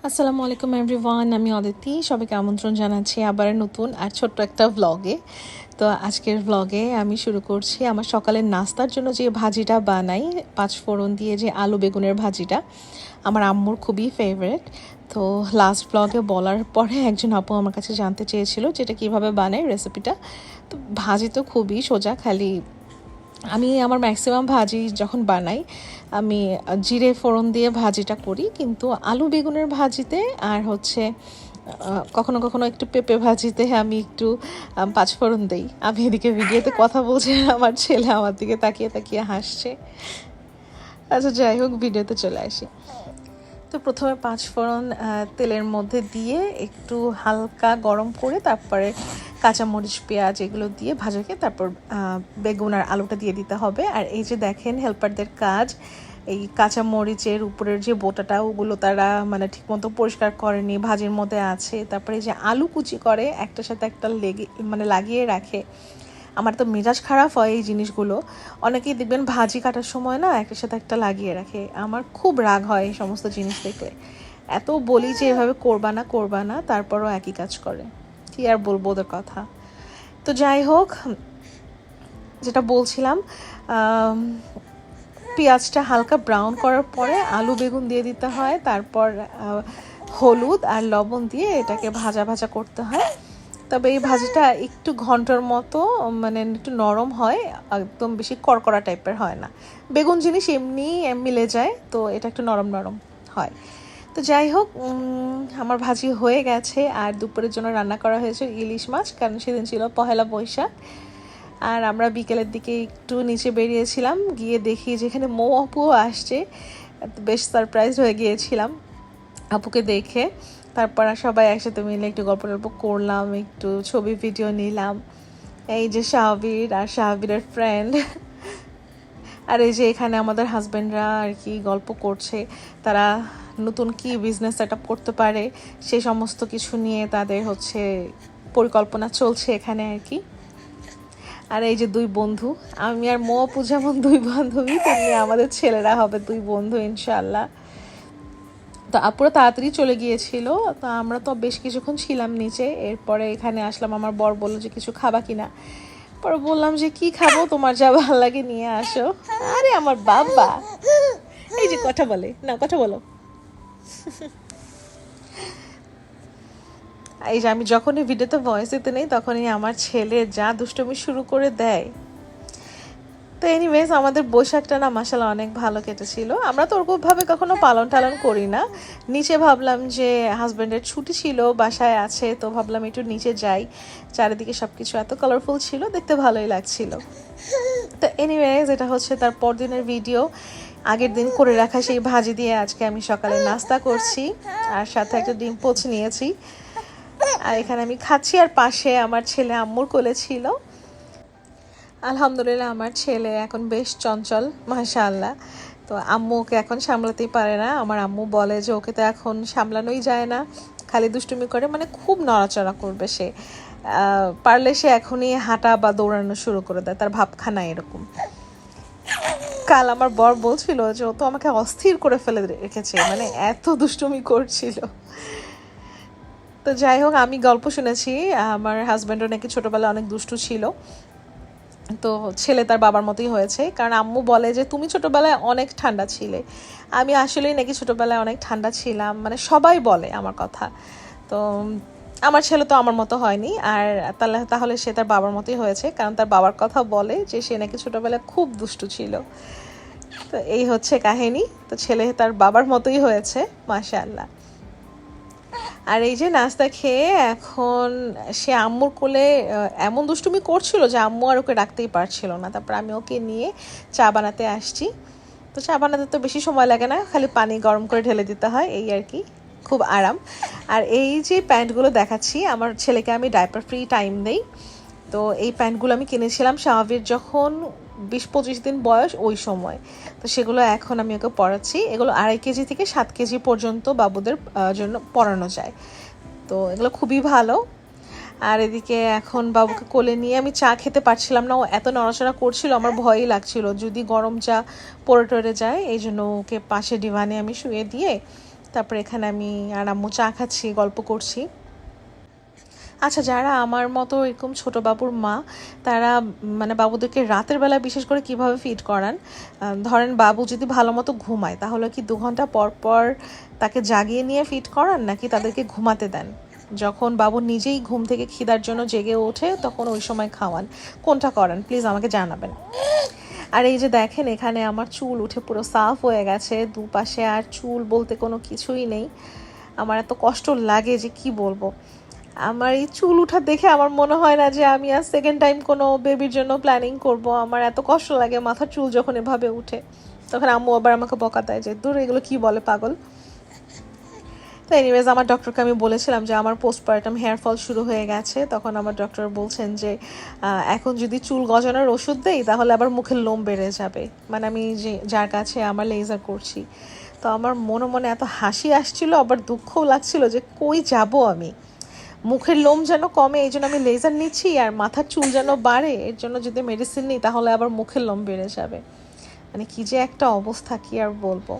আসসালামু আলাইকুম এভরিওয়ান, আমি অদিতি। সবাইকে আমন্ত্রণ জানাচ্ছি আবার নতুন আর ছোট্ট একটা ভ্লগে। তো আজকের ভ্লগে আমি শুরু করছি আমার সকালের নাস্তার জন্য যে ভাজিটা বানাই, পাঁচফোড়ন দিয়ে যে আলু বেগুনের ভাজিটা, আমার আম্মুর খুবই ফেভারিট। তো লাস্ট ভ্লগে বলার পরে একজন আপু আমার কাছে জানতে চেয়েছিল যেটা কীভাবে বানাই রেসিপিটা। তো ভাজি তো খুবই সোজা, খালি আমি আমার ম্যাক্সিমাম ভাজি যখন বানাই আমি জিরে ফোড়ন দিয়ে ভাজিটা করি, কিন্তু আলু বেগুনের ভাজিতে আর হচ্ছে কখনো কখনো একটু পেঁপে ভাজিতে আমি একটু পাঁচফোড়ন দিই। আমি এদিকে ভিডিওতে কথা বলছি, আমার ছেলে আমার দিকে তাকিয়ে তাকিয়ে হাসছে। আচ্ছা, যাই হোক, ভিডিওতে চলে আসি। তো প্রথমে পাঁচফোড়ন তেলের মধ্যে দিয়ে একটু হালকা গরম করে তারপরে কাঁচামরিচ পেঁয়াজ এগুলো দিয়ে ভাজাকে তারপর বেগুন আর আলুটা দিয়ে দিতে হবে। আর এই যে দেখেন হেল্পারদের কাজ, এই কাঁচামরিচের উপরের যে বোটাটা ওগুলো তারা মানে ঠিকমতো পরিষ্কার করেনি, ভাজির মধ্যে আছে। তারপরে যে আলু কুচি করে একটার সাথে একটা লাগিয়ে রাখে। আমার তো মেজাজ খারাপ হয় এই জিনিসগুলো। অনেকেই দেখবেন ভাজি কাটার সময় না একটার সাথে একটা লাগিয়ে রাখে, আমার খুব রাগ হয় এই সমস্ত জিনিস দেখলে। এত বলি যে এভাবে করবা না, তারপরও একই কাজ করে। কি আর বলবো ওদের কথা। তো যাই হোক, যেটা বলছিলাম, পেঁয়াজটা হালকা ব্রাউন করার পরে আলু বেগুন দিয়ে দিতে হয়, তারপর হলুদ আর লবণ দিয়ে এটাকে ভাজা ভাজা করতে হয়। তবে এই ভাজিটা একটু ঘন্টার মতো মানে একটু নরম হয়, একদম বেশি কড়কড়া টাইপের হয় না। বেগুন জিনিস এমনি মিলে যায়, তো এটা একটু নরম নরম হয়। তো যাই হোক, আমার ভাজি হয়ে গেছে। আর দুপুরের জন্য রান্না করা হয়েছে ইলিশ মাছ, কারণ সেদিন ছিল পহেলা বৈশাখ। আর আমরা বিকেলের দিকে একটু নিচে বেরিয়েছিলাম, গিয়ে দেখি যেখানে মৌ আপুও আসছে। বেশ সারপ্রাইজ হয়ে গিয়েছিলাম আপুকে দেখে। তারপর সবাই একসাথে মিলে একটু গল্প টল্প করলাম, একটু ছবি ভিডিও নিলাম। এই যে শাহবীর আর শাহবীরের ফ্রেন্ড, আর এই যে এখানে আমাদের হাজব্যান্ডরা আর কি গল্প করছে, তারা নতুন কি বিজনেস সেট আপ করতে পারে সেই সমস্ত কিছু নিয়ে তাদের হচ্ছে পরিকল্পনা চলছে এখানে আর কি। আর এই যে দুই বন্ধু, আমি আর মৌ আপু যেমন দুই বান্ধবী, তেমনি আমাদের ছেলেরা হবে দুই বন্ধু ইনশাল্লাহ। তো আপুরা তাড়াতাড়ি চলে গিয়েছিল, তো আমরা তো বেশ কিছুক্ষণ ছিলাম নিচে। এরপরে এখানে আসলাম, আমার বর বললো যে কিছু খাবা কিনা। পরে বললাম যে কি খাবো, তোমার যা ভালো লাগে নিয়ে আসো। আরে আমার বাবা, এই যে কথা বলে না, কথা বলো। এই যে আমি যখনই ভিডিওতে ভয়েস দিতে নেই তখনই আমার ছেলে যা দুষ্টুমি শুরু করে দেয়। তো এনিওয়েজ, আমাদের বৈশাখটা না মাশাআল্লাহ অনেক ভালো কেটেছিল। আমরা তো ওরকমভাবে কখনো পালন টালন করি না। নিচে ভাবলাম যে হাজব্যান্ডের ছুটি ছিল, বাসায় আছে, তো ভাবলাম একটু নিচে যাই। চারিদিকে সব কিছু এত কালারফুল ছিল, দেখতে ভালোই লাগছিল। তো এনিওয়েজ, এটা হচ্ছে তার পরদিনের ভিডিও। আগের দিন করে রাখা সেই ভাজি দিয়ে আজকে আমি সকালে নাস্তা করছি, আর সাথে একটা ডিম পোচ নিয়েছি। আর এখানে আমি খাচ্ছি, আর পাশে আমার ছেলে আম্মুর কোলে ছিল। আলহামদুলিল্লাহ, আমার ছেলে এখন বেশ চঞ্চল মাশাআল্লাহ। তো আম্মু ওকে এখন সামলাতেই পারে না। আমার আম্মু বলে যে ওকে তো এখন সামলানোই যায় না, খালি দুষ্টুমি করে, মানে খুব নড়াচড়া করবে সে। পারলে সে এখনই হাঁটা বা দৌড়ানো শুরু করে দেয়, তার ভাবখানা এরকম। কাল আমার বর বলছিল যে ও তো আমাকে অস্থির করে ফেলে রেখেছে, মানে এত দুষ্টুমি করছিল। তো যাই হোক, আমি গল্প শুনেছি আমার হাজব্যান্ডও নাকি ছোটবেলায় অনেক দুষ্টু ছিল, তো ছেলে তার বাবার মতোই হয়েছে। কারণ আম্মু বলে যে তুমি ছোটবেলায় অনেক ঠান্ডা ছিলে। আমি আসলেই নাকি ছোটবেলায় অনেক ঠান্ডা ছিলাম, মানে সবাই বলে আমার কথা। তো আমার ছেলে তো আমার মতো হয়নি, আর তাহলে সে তার বাবার মতোই হয়েছে, কারণ তার বাবার কথা বলে যে সে নাকি ছোটবেলায় খুব দুষ্টু ছিল। তো এই হচ্ছে কাহিনী। তো ছেলে তার বাবার মতোই হয়েছে মাশাআল্লাহ। আর এই যে নাস্তা খেয়ে এখন সে আম্মুর কোলে এমন দুষ্টুমি করছিল যে আম্মু আর ওকে রাখতেই পারছিল না। তারপর আমি ওকে নিয়ে চা বানাতে আসছি। তো চা বানাতে তো বেশি সময় লাগে না, খালি পানি গরম করে ঢেলে দিতে হয়, এই আর কি, খুব আরাম। আর এই যে প্যান্টগুলো দেখাচ্ছি, আমার ছেলেকে আমি ডাইপার ফ্রি টাইম দেই। তো এই প্যান্টগুলো আমি কিনেছিলাম শাহবীর যখন 20-25 দিন বয়স, ওই সময়। তো সেগুলো এখন আমি ওকে পরাচ্ছি। এগুলো 2.5 কেজি থেকে 7 কেজি পর্যন্ত বাবুদের জন্য পরানো যায়। তো এগুলো খুবই ভালো। আর এদিকে এখন বাবুকে কোলে নিয়ে আমি চা খেতে পারছিলাম না, ও এত নড়াচড়া করছিল, আমার ভয়ই লাগছিল যদি গরম চা পড়ে টরে যায়। এই জন্য ওকে পাশে ডিভানে আমি শুয়ে দিয়ে তারপরে এখানে আমি আর আম্মু চা খাচ্ছি, গল্প করছি। আচ্ছা, যারা আমার মতো এরকম ছোট বাবুর মা, তারা মানে বাবুদেরকে রাতের বেলা বিশেষ করে কিভাবে ফিড করান? ধরেন বাবু যদি ভালো মতো ঘুমায়, তাহলে কি 2 ঘন্টা পর পর তাকে জাগিয়ে নিয়ে ফিড করান, নাকি তাদেরকে ঘুমাতে দেন? যখন বাবু নিজেই ঘুম থেকে খিদার জন্য জেগে ওঠে তখন ওই সময় খাওয়ান, কোনটা করেন প্লিজ আমাকে জানাবেন। আর এই যে দেখেন, এখানে আমার চুল উঠে পুরো সাফ হয়ে গেছে, দুপাশে আর চুল বলতে কোনো কিছুই নেই। আমার এত কষ্ট লাগে যে কি বলবো। আমার এই চুল উঠা দেখে আমার মনে হয় না যে আমি আর সেকেন্ড টাইম কোনো বেবির জন্য প্ল্যানিং করব। আমার এত কষ্ট লাগে মাথার চুল যখন এভাবে উঠে। তখন আম্মু আবার আমাকে বকা দেয় যে দূর, এগুলো কি বলে পাগল। তো এনিওয়েজ, আমার ডক্টরকে আমি বলেছিলাম যে আমার পোস্টপার্টাম হেয়ার ফল শুরু হয়ে গেছে। তখন আমার ডক্টর বলছেন যে এখন যদি চুল গজানোর ওষুধ দেই তাহলে আবার মুখের লোম বেড়ে যাবে, মানে আমি যে যার কাছে আমার লেজার করছি। তো আমার মনে মনে এত হাসি আসছিল, আবার দুঃখও লাগছিল যে কই যাব আমি। মুখের লোম যেন কমে এই জন্য আমি লেজার নিচ্ছি, আর মাথার চুল যেন বাড়ে এর জন্য যদি মেডিসিন নিই তাহলে আবার মুখের লোম বেড়ে যাবে। মানে কি যে একটা অবস্থা, কি আর বলবো।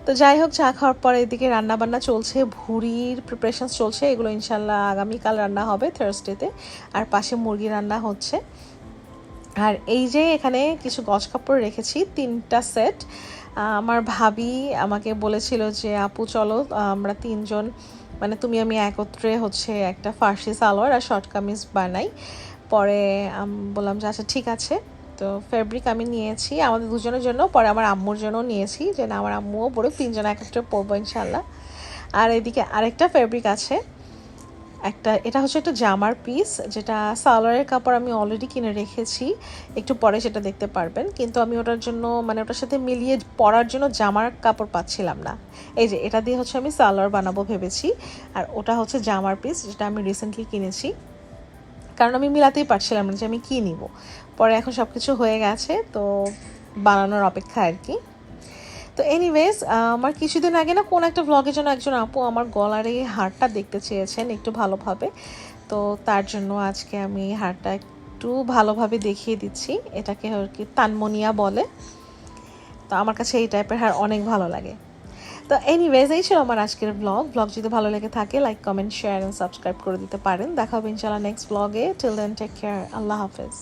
তো যাই হোক, চা খাওয়ার পরে এদিকে রান্নাবান্না চলছে, ভুড়ির প্রিপারেশন চলছে। এগুলো ইনশাল্লাহ আগামীকাল রান্না হবে থার্সডেতে। আর পাশে মুরগি রান্না হচ্ছে। আর এই যে এখানে কিছু গজ কাপড় রেখেছি, 3টা সেট। আমার ভাবি আমাকে বলেছিল যে আপু চলো আমরা 3জন, মানে তুমি আমি একত্রে হচ্ছে একটা ফার্সি সালোয়ার আর শর্ট কামিজ বানাই। পরে বললাম যে আচ্ছা ঠিক আছে। তো ফেব্রিক আমি নিয়েছি আমাদের দুজনের জন্য, পরে আমার আম্মুর জন্য নিয়েছি, যে না আমার আম্মুও পরে 3জন একত্রে পরবো ইনশাল্লাহ। আর এদিকে আরেকটা ফেব্রিক আছে, এটা হচ্ছে একটা জামার পিস, যেটা সালোয়ারের কাপড় আমি অলরেডি কিনে রেখেছি, একটু পরে সেটা দেখতে পারবেন। কিন্তু আমি ওটার জন্য মানে ওটার সাথে মিলিয়ে পরার জন্য জামার কাপড় পাচ্ছিলাম না। এই যে এটা দিয়ে হচ্ছে আমি সালোয়ার বানাবো ভেবেছি, আর ওটা হচ্ছে জামার পিস, যেটা আমি রিসেন্টলি কিনেছি। কারণ আমি মিলাতেই পারছিলাম না যে আমি কী নিব। পরে এখন সব কিছু হয়ে গেছে, তো বানানোর অপেক্ষা আর কি। তো এনিওয়েজ, আমার কিছুদিন আগে না কোন একটা ভ্লগের জন্য একজন আপু আমার গলার এই হারটা দেখতে চেয়েছেন একটু ভালোভাবে। তো তার জন্য আজকে আমি হারটা একটু ভালোভাবে দেখিয়ে দিচ্ছি। এটাকে আর কি তানমনিয়া বলে। তো আমার কাছে এই টাইপের হার অনেক ভালো লাগে। তো এনিওয়েজ, এই ছিল আমার আজকের ব্লগ যদি ভালো লেগে থাকে like comment share and subscribe করে দিতে পারেন। দেখা হবে ইনশাআল্লাহ নেক্সট ব্লগে। টিল দেন টেক কেয়ার, আল্লাহ হাফেজ।